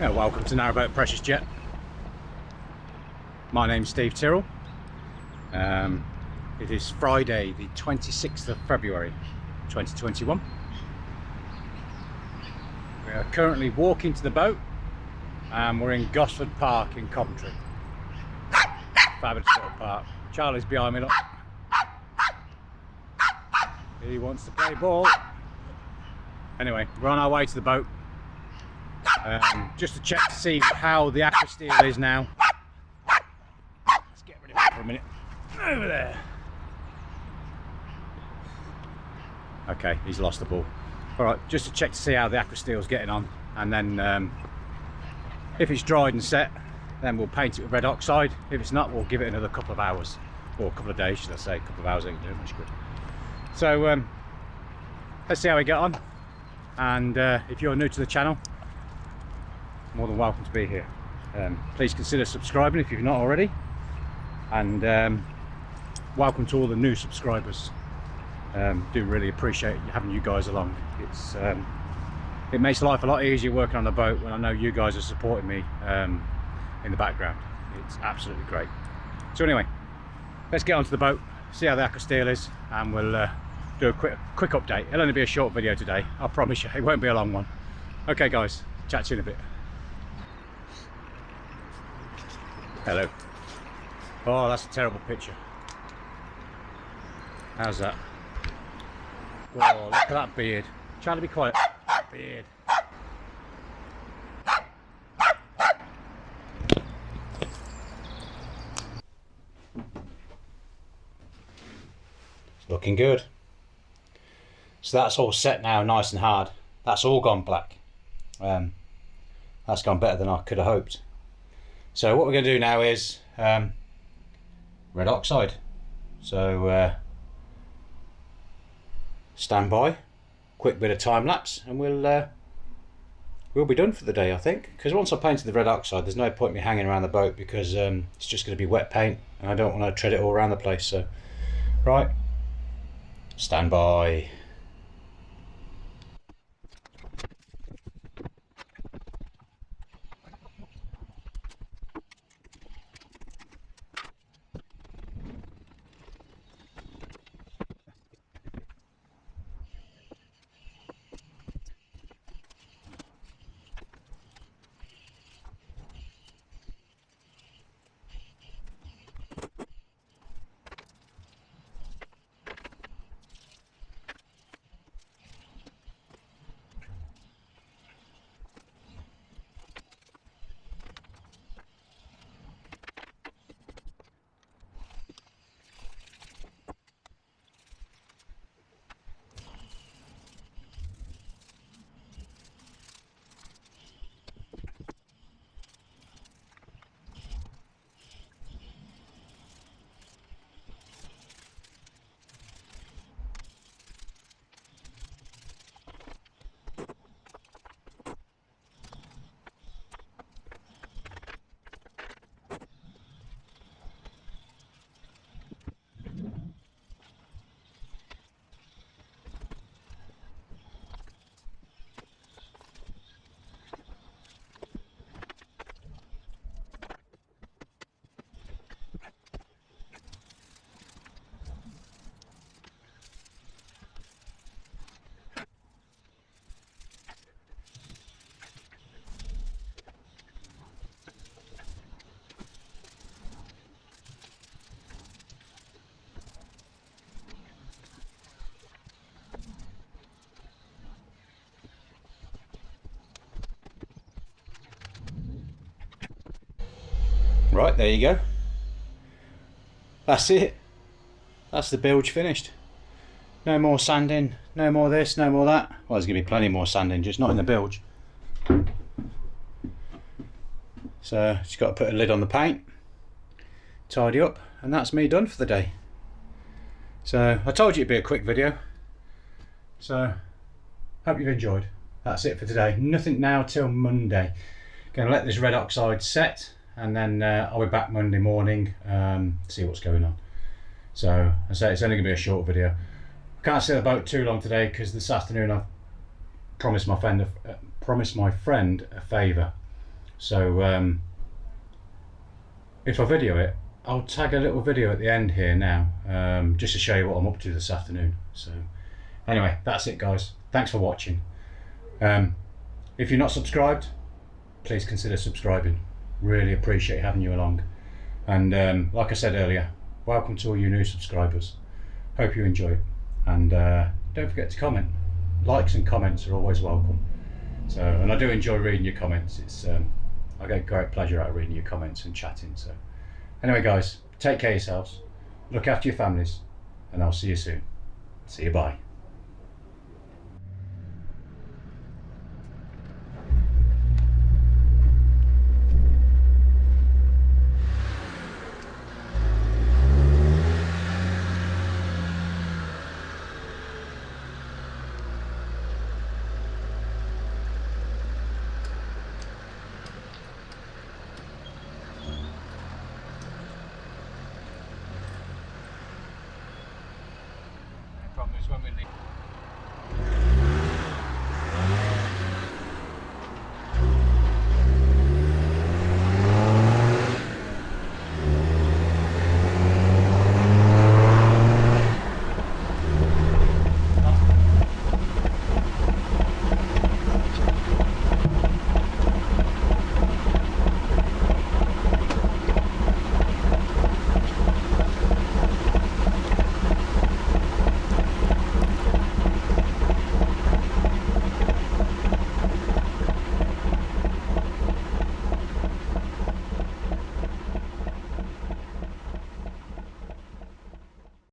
Yeah, welcome to Narrowboat Precious Jet. My name's Steve Tyrrell. It is Friday the 26th of February 2021. We are currently walking to the boat and we're in Gosford Park in Coventry. Fabulous little park. Charlie's behind me, look. He wants to play ball. Anyway, we're on our way to the boat. Just to check to see how the aqua steel is now. Let's get rid of it for a minute. Over there. Okay, he's lost the ball. Alright, just to check to see how the aqua steel's getting on, and then if it's dried and set, then we'll paint it with red oxide. If it's not, we'll give it another couple of hours, or a couple of days should I say. A couple of hours ain't doing much good. So let's see how we get on, and if you're new to the channel, more than welcome to be here. Please consider subscribing if you've not already, and welcome to all the new subscribers. Do really appreciate having you guys along. It makes life a lot easier working on the boat when I know you guys are supporting me in the background. It's absolutely great. So anyway, let's get onto the boat, see how the aqua steel is, and we'll do a quick update. It'll only be a short video today, I promise you. It won't be a long one. Okay guys, chat to you in a bit. Hello. Oh, that's a terrible picture. How's that? Oh, look at that beard. Charlie, be quiet. Beard. It's looking good. So that's all set now, nice and hard. That's all gone black. That's gone better than I could have hoped. So what we're going to do now is red oxide. So stand by, quick bit of time lapse, and we'll be done for the day, I think. Because once I painted the red oxide, there's no point in me hanging around the boat, because it's just going to be wet paint, and I don't want to tread it all around the place. So right, stand by. Right, there you go. That's it. That's the bilge finished. No more sanding, no more this, no more that. Well, there's going to be plenty more sanding, just not in the bilge. So just got to put a lid on the paint, tidy up, and that's me done for the day. So I told you it'd be a quick video. So hope you've enjoyed. That's it for today. Nothing now till Monday. Going to let this red oxide set, and then I'll be back Monday morning to see what's going on. So I say it's only going to be a short video. I can't sit about too long today because this afternoon I've promised my friend a favour. So if I video it, I'll tag a little video at the end here now, just to show you what I'm up to this afternoon. So anyway, that's it guys, thanks for watching. If you're not subscribed, please consider subscribing, really appreciate having you along. And like I said earlier, welcome to all you new subscribers, hope you enjoy it, and don't forget to comment. Likes and comments are always welcome. So, and I do enjoy reading your comments. It's I get great pleasure out of reading your comments and chatting. So anyway guys, take care of yourselves, look after your families, and I'll see you soon. See you, bye.